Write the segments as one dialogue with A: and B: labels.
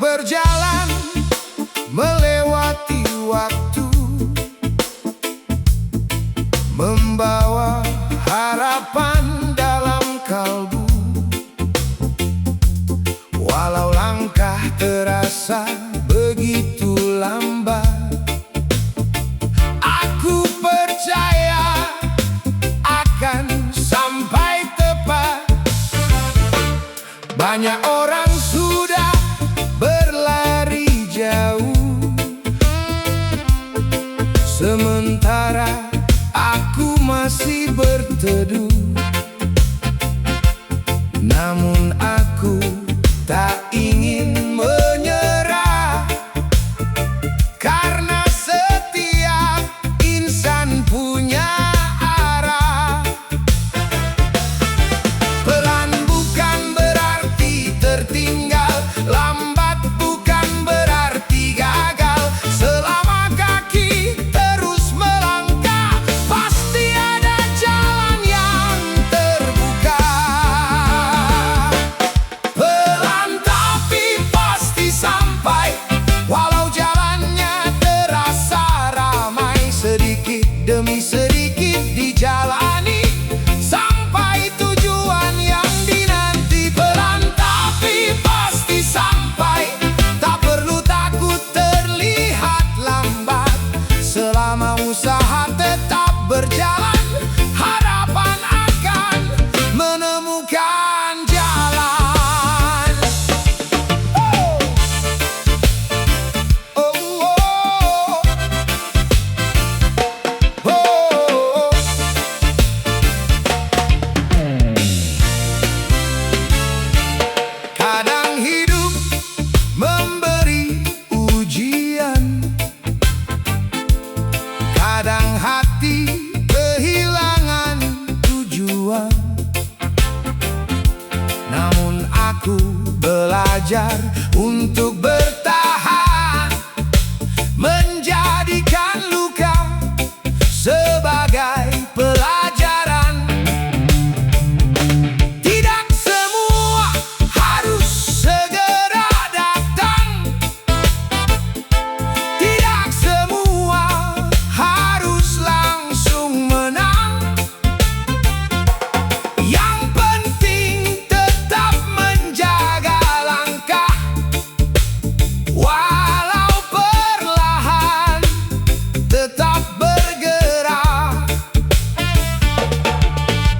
A: berjalan melewati waktu, membawa harapan dalam kalbu. Walau langkah terasa begitu lambat, aku percaya akan sampai tepat. Banyak orang sudah berlari jauh, sementara aku masih berteduh. Namun aku tak ingin menyerah, karena setiap insan punya arah. Pelan bukan berarti tertinggal, lambat bukan berarti gagal. Selama kaki terus melangkah, pasti ada jalan yang terbuka. Pelan tapi pasti sampai, walau jalannya terasa ramai. Sedikit demi sedikit dijalani, sampai tujuan yang dinanti. Pelan tapi pasti sampai, tak perlu takut terlihat lambat. Selama usaha tetap berjalan, harapan akan menemukan jalan. Oh, oh, oh, oh. Kadang hidup memberi ujian, kadang hati kehilangan tujuan. Namun aku belajar untuk bertahan, menjadikan luka sebagai pelajaran. Tidak semua harus segera datang, tidak semua harus langsung menang. Yang penting tetap menjaga langkah, walau perlahan tetap bergerak.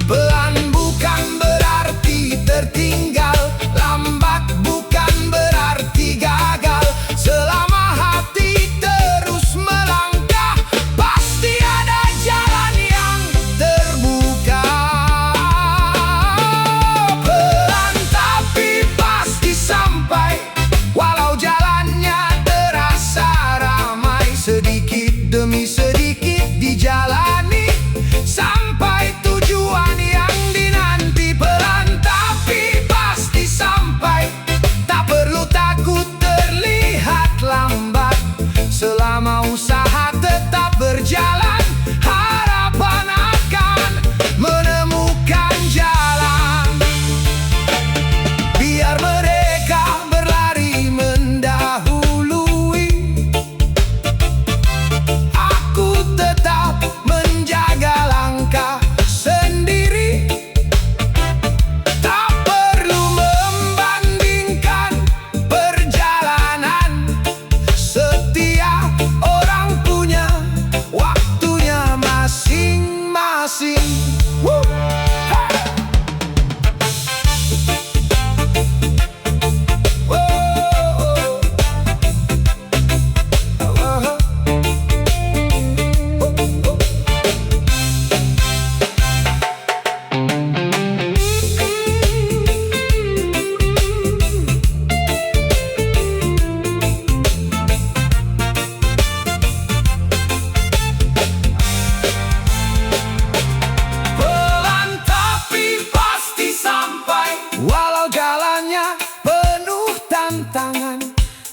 A: Pelan bukan berarti tertinggal, lambat bukan berarti gagal. Selama hati terus melangkah, pasti ada jalan yang terbuka. Pelan tapi pasti sampai, walau jalannya terasa ramai. Sedikit demi sedikit dijalani, sampai tujuan yang dinanti. Pelan tapi pasti sampai, tak perlu takut terlihat lambat. Selama usaha tetap berjalan, harapan akan menemukan jalan. Biar mereka berlari mendahului, aku tetap menjaga langkah sendiri. Tak perlu membandingkan perjalanan, setiap orang punya waktunya masing-masing. Woo! Hey! Whoa! Oh, oh. Pelan tapi pasti sampai, walau jalannya penuh tantangan.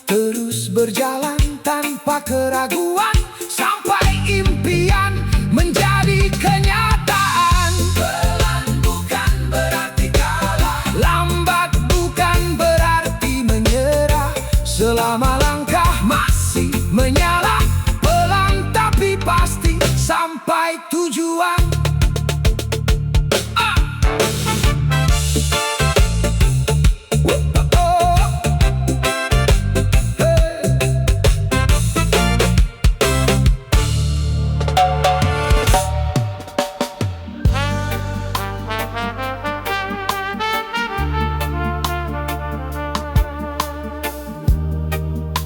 A: Terus berjalan tanpa keraguan, sampai impian menjadi kenyataan. Pelan bukan berarti kalah, lambat bukan berarti menyerah. Selama langkah masih menyala, pelan tapi pasti sampai tujuan.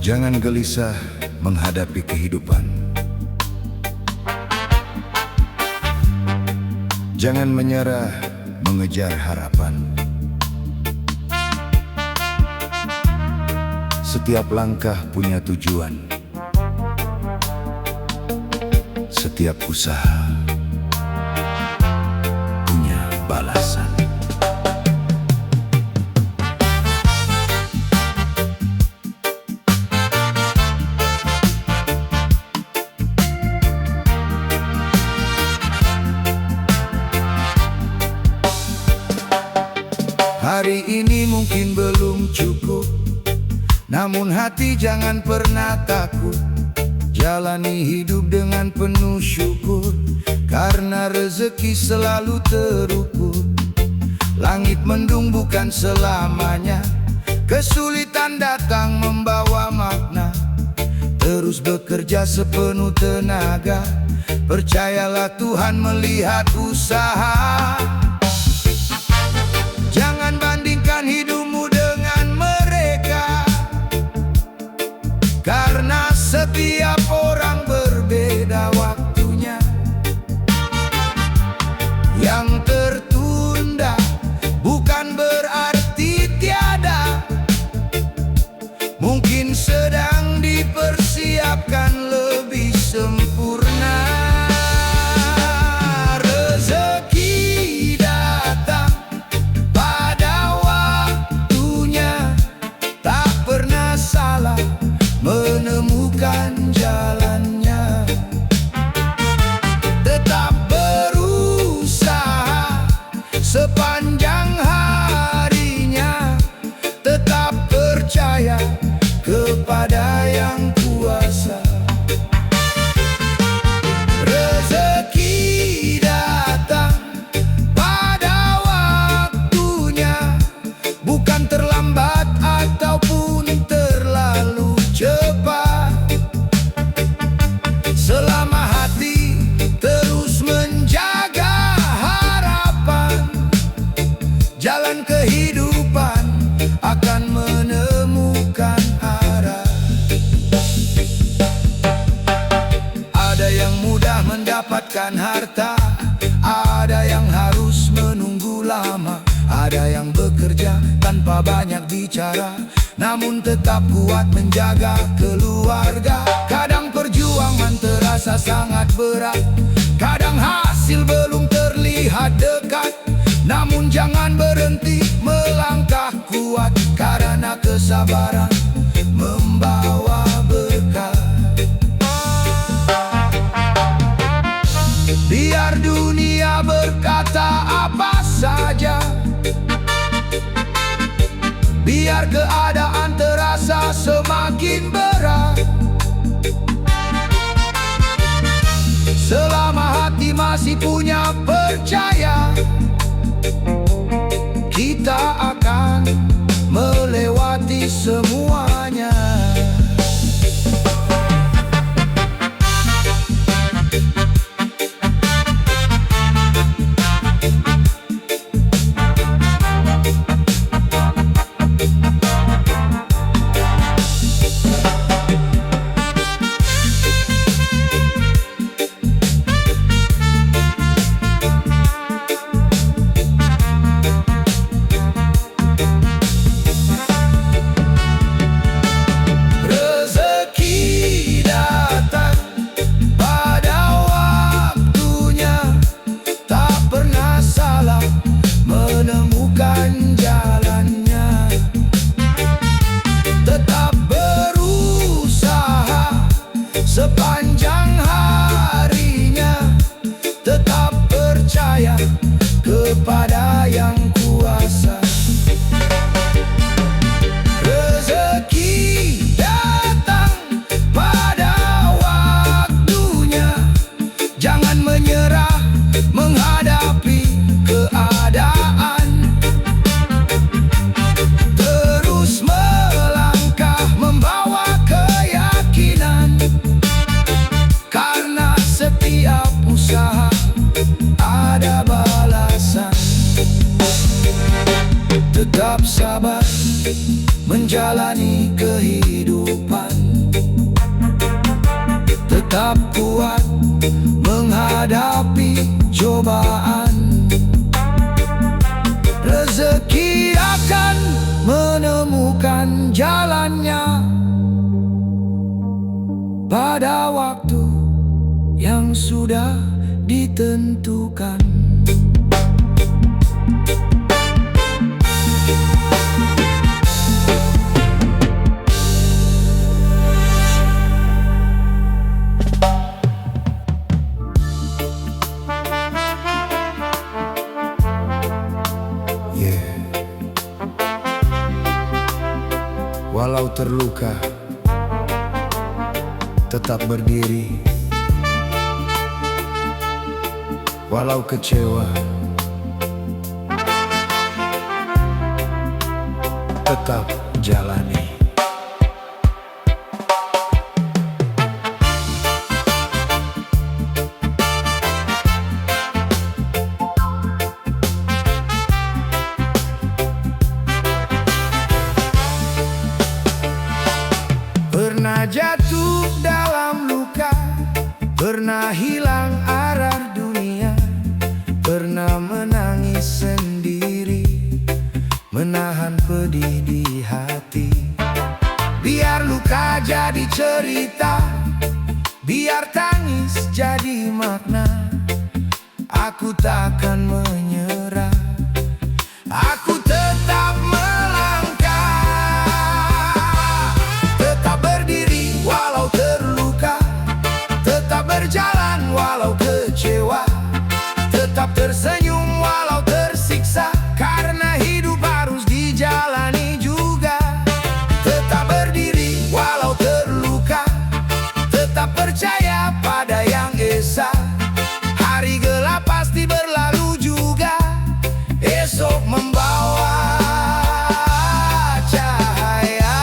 B: Jangan gelisah menghadapi kehidupan. Jangan menyerah mengejar harapan. Setiap langkah punya tujuan. Setiap usaha punya balasan. Hari ini mungkin belum cukup, namun hati jangan pernah takut. Jalani hidup dengan penuh syukur, karena rezeki selalu terukur. Langit mendung bukan selamanya, kesulitan datang membawa makna. Terus bekerja sepenuh tenaga, percayalah Tuhan melihat usaha. Jangan bandingkan hidupmu dengan mereka, karena setiap orang berbeda waktunya. Yang tertunda bukan berarti tiada, mungkin sedang dipersiapkan lebih sempurna. Menemukan jalannya, tetap berusaha sepanjang harinya, tetap percaya kepada Yang Kuasa. Rezeki datang pada waktunya, bukan terlambat ataupun terlalu cepat. Selama hati terus menjaga harapan, jalan kehidupan akan menemukan arah. Ada yang mudah mendapatkan harta, ada yang harus menunggu lama. Ada yang bekerja tanpa banyak bicara, namun tetap kuat menjaga keluarga. Kadang perjuangan terasa sangat berat, kadang hasil belum terlihat dekat. Namun jangan berhenti melangkah kuat, karena kesabaran membawa berkah. Biar dunia berkata apa saja, biar keadaan terasa semakin berat, selama hati masih punya percaya, kita akan melewati semuanya. Menemukan jalannya, tetap berusaha sepanjang harinya, tetap percaya kepada Yang Kuasa. Rezeki menjalani kehidupan. Tetap kuat menghadapi cobaan. Rezeki akan menemukan jalannya pada waktu yang sudah ditentukan. Walau terluka, tetap berdiri. Walau kecewa, tetap jalani. Pernah jatuh dalam luka, pernah hilang arah dunia, pernah menangis sendiri, menahan pedih di hati. Biar luka jadi cerita, biar tangis jadi makna, aku takkan menyerah. Aku tetap melangkah, tetap berdiri walau terluka, tetap berjalan walau kecewa, tetap tersenyum walau tersiksa, karena hidup harus dijalani juga. Tetap berdiri walau terluka, tetap percaya pada yang esa. Hari gelap pasti berlalu juga, esok membawa cahaya.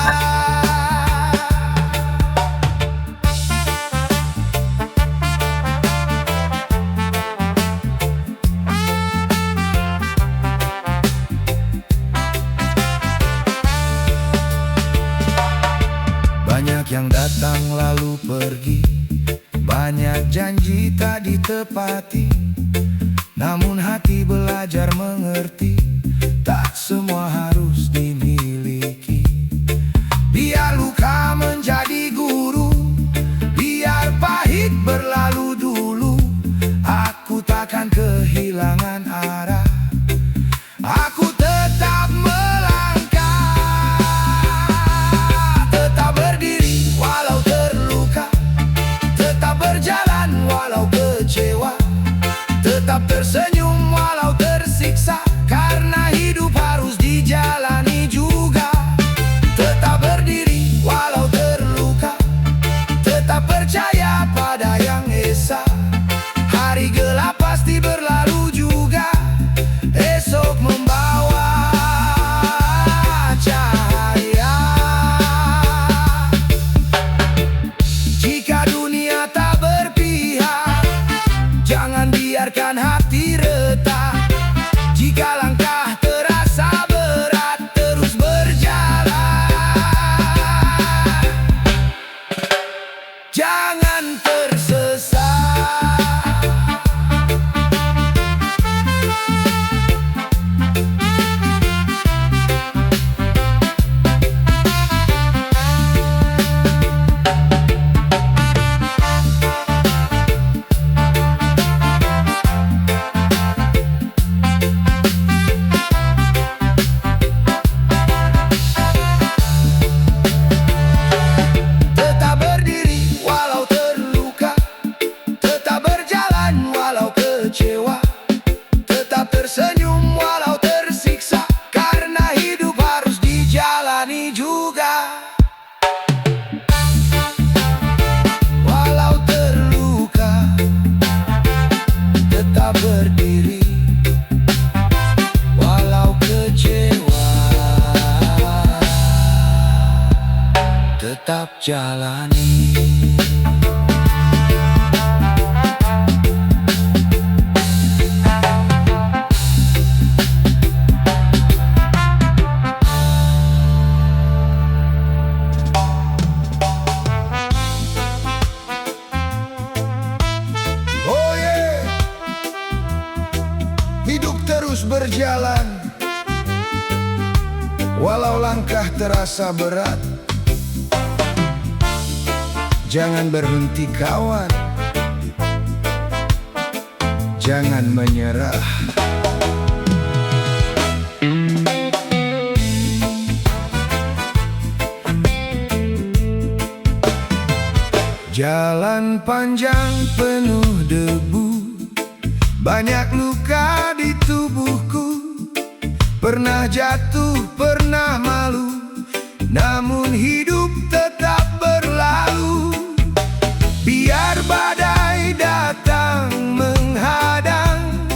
B: Banyak yang datang lalu pergi, banyak janji tak ditepati, namun hati belajar mengerti, tak semua harus dimiliki. Biar luka menjadi guru, biar pahit berlalu dulu, aku takkan kehilangan arah. Aku tetap melangkah, tetap berdiri walau terluka, tetap berjalan walau kecewa, tetap tersenyum walau tersiksa, karena hidup harus dijalani juga. Tetap berdiri walau terluka, tetap percaya pada yang esa. Hari gelap pasti berlalu juga, esok membawa cahaya. Jika dunia tak berpihak, jangan biarkan hati retak. Jika langkah terasa berat, terus berjalan, jangan tersesat. Tetap berdiri walau terluka, tetap berjalan walau kecewa, tetap tersenyum walau tersiksa, karena hidup harus dijalani juga. Walau terluka, tetap berdiri walau kecewa, tetap jalani. berjalan, walau langkah terasa berat. Jangan berhenti kawan, jangan menyerah. Jalan panjang penuh debu, banyak luka di tubuhku. Pernah jatuh, pernah malu, namun hidup tetap berlalu. Biar badai datang menghadang,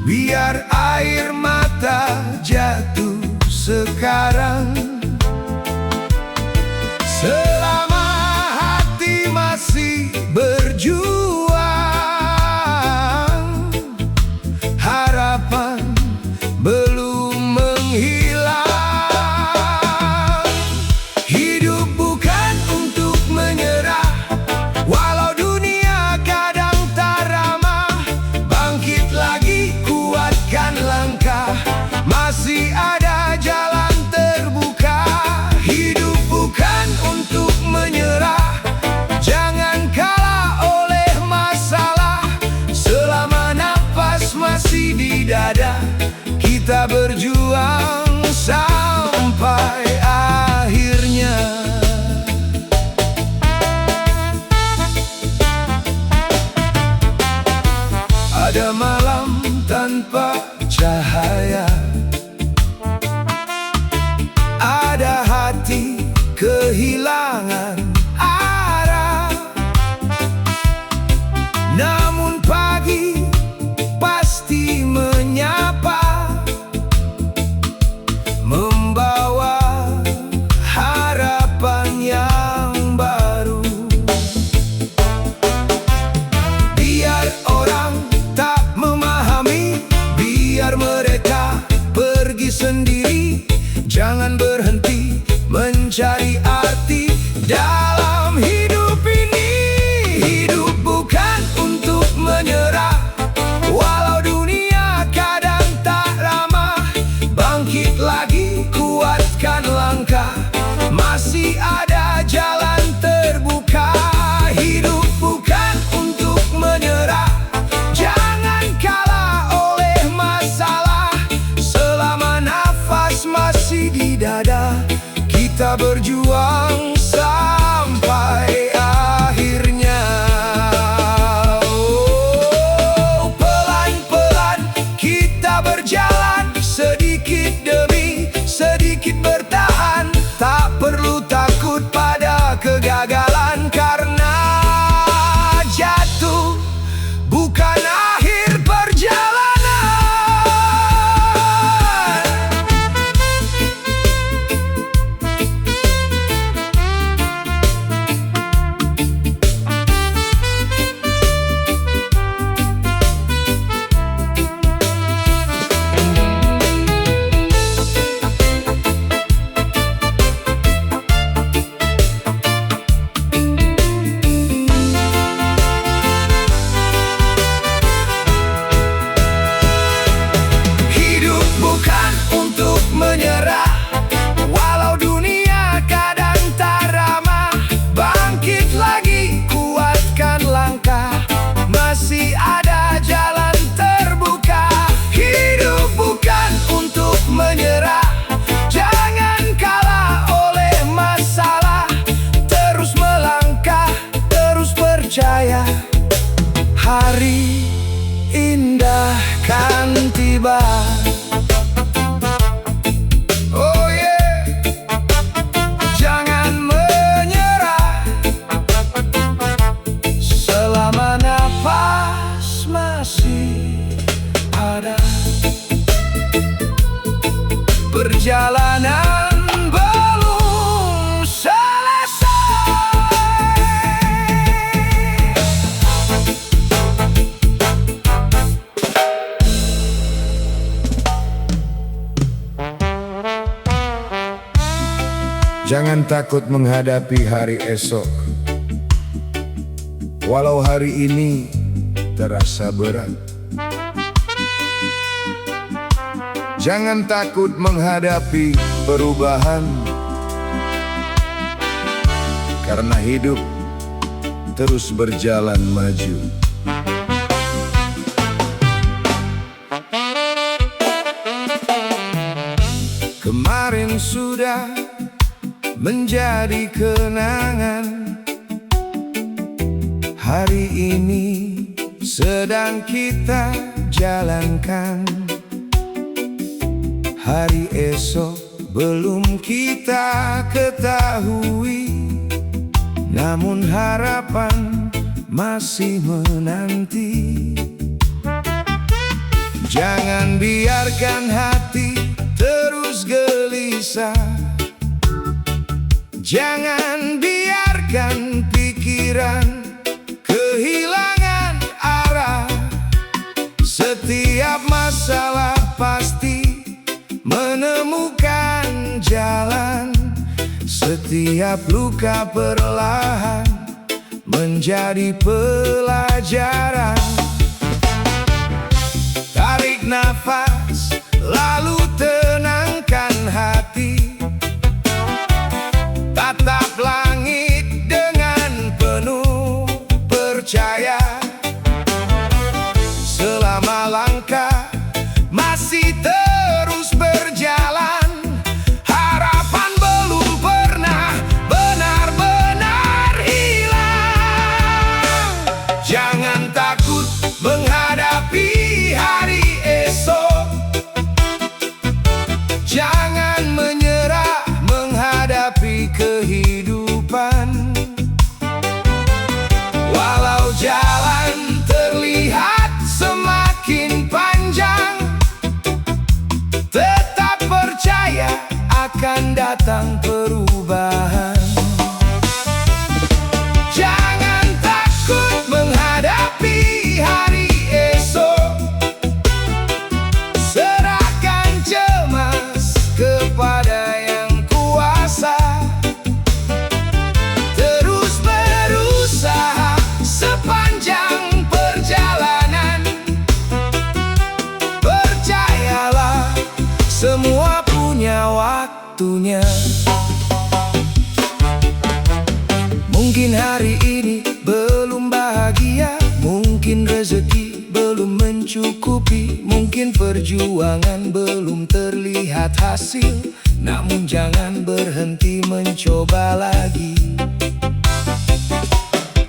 B: biar air mata jatuh sekarang. Selama hati masih berjuang, harapan belum menghilang. Hidup bukan untuk menyerah, walau dunia kadang tak ramah. Bangkit lagi, kuatkan langkah, masih ada jalan terbuka. Hidup bukan untuk menyerah, jangan kalah oleh masalah. Selama nafas masih di dada, kita berjuang sampai akhirnya. Ada malam tanpa cahaya, ada hati kehilangan arah. Namun pagi pasti menyapa, membawa harapan yang baru. Biar orang tak memahami, biar mereka pergi sendiri. Jangan berhenti mencari arti dalam hidup ini. Hidup bukan untuk menyerah, walau dunia kadang tak ramah. Bangkit lagi, kuatkan langkah, masih ada jalan terbuka. Hidup bukan untuk menyerah, jangan kalah oleh masalah. Selama nafas masih di dada, kita berjuang sampai akhirnya. Oh, pelan-pelan kita berjalan, sedikit demi sedikit bertahan. Tak perlu takut pada kegagalan, karena jatuh bukan akhir perjalanan. Menyerah, walau dunia kadang tak ramah. Bangkit lagi, kuatkan langkah, masih ada jalan terbuka. Hidup bukan untuk menyerah, jangan kalah oleh masalah. Terus melangkah, terus percaya, hari indah kan tiba. Perjalanan belum selesai. Jangan takut menghadapi hari esok, walau hari ini terasa berat. Jangan takut menghadapi perubahan, karena hidup terus berjalan maju. Kemarin sudah menjadi kenangan, hari ini sedang kita jalankan. Hari esok belum kita ketahui, namun harapan masih menanti. Jangan biarkan hati terus gelisah, jangan biarkan pikiran kehilangan arah. Setiap masalah pasti menemukan jalan, setiap luka perlahan menjadi pelajaran. Tarik nafas, lalu tenangkan hati, tatap langit dengan penuh percaya. Selama langkah masih terus berjalan, harapan belum pernah benar-benar hilang. Jangan takut menghadapi hari esok, jangan menyerah menghadapi kehidupan. Walau jalan terlihat semakin panjang, tetap percaya akan datang perubahan. Jangan takut menghadapi hari esok, serahkan cemas kepada Yang Kuasa. Terus berusaha sepanjang perjalanan, percayalah semua punya waktunya. Mungkin hari ini belum bahagia, mungkin rezeki belum mencukupi, mungkin perjuangan belum terlihat hasil, namun jangan berhenti mencoba lagi.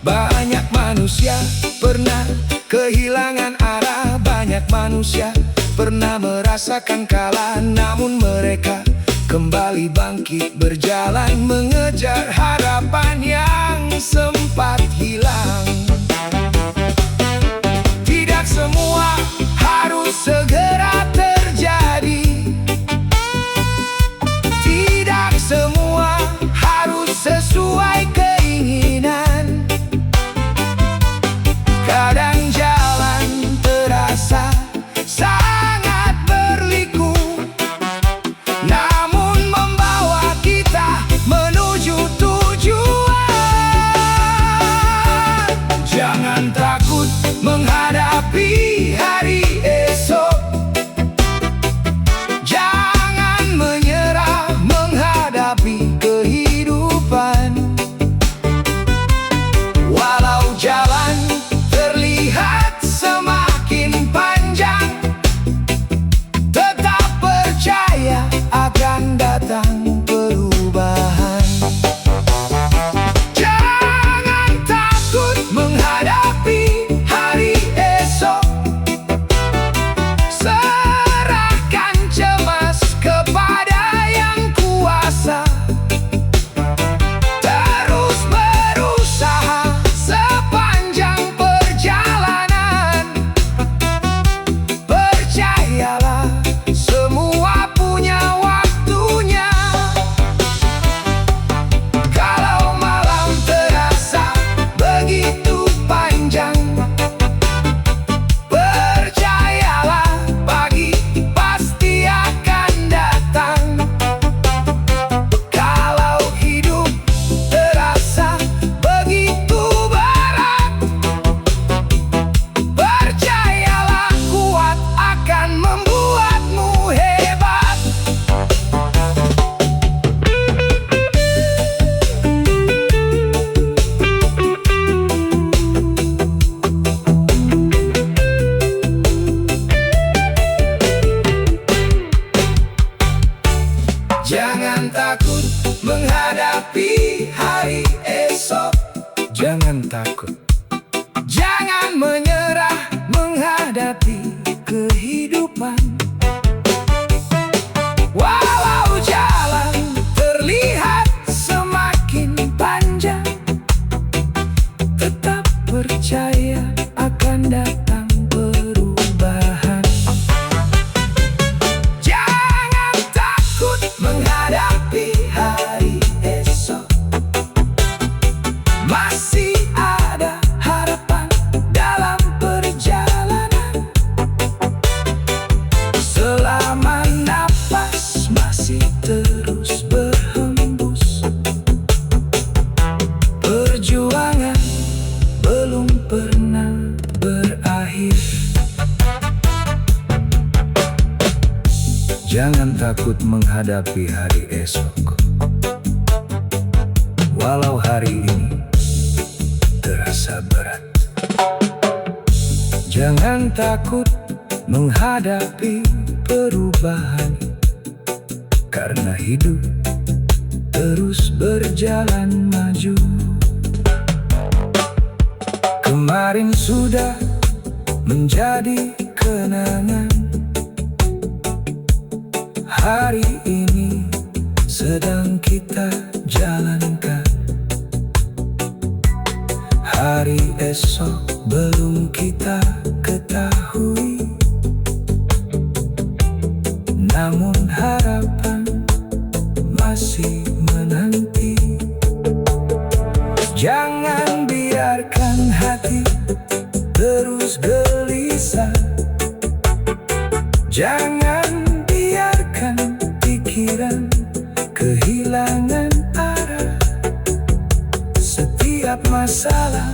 B: Banyak manusia pernah kehilangan arah, banyak manusia pernah merasakan kalah, namun mereka kembali bangkit berjalan mengejar harapan yang sempat hilang. Tidak semua harus segera terjadi, tidak semua harus sesuai keinginan. Kadang jalan terasa sangat berliku, namun membawa kita menuju tujuan. Jangan takut menghadapi hari esok, jangan menyerah menghadapi kehidupan.
A: menghadapi hari esok.
B: Jangan takut,
A: Jangan menyerah menghadapi kehidupan. Walau jalan terlihat semakin panjang, tetap percaya akan datang perubahan. Jangan takut menghadapi hari esok. Masih ada harapan dalam perjalanan. Selama napas masih terus berhembus, perjuangan belum pernah berakhir.
B: jangan takut menghadapi hari esok. Walau hari ini terasa berat, jangan takut menghadapi perubahan, karena hidup terus berjalan maju. Kemarin sudah menjadi kenangan, hari ini sedang kita jalankan. Hari esok belum kita ketahui, namun harapan masih menanti. Jangan biarkan hati terus gelisah, jangan biarkan pikiran kehilangan arah. Setiap masalah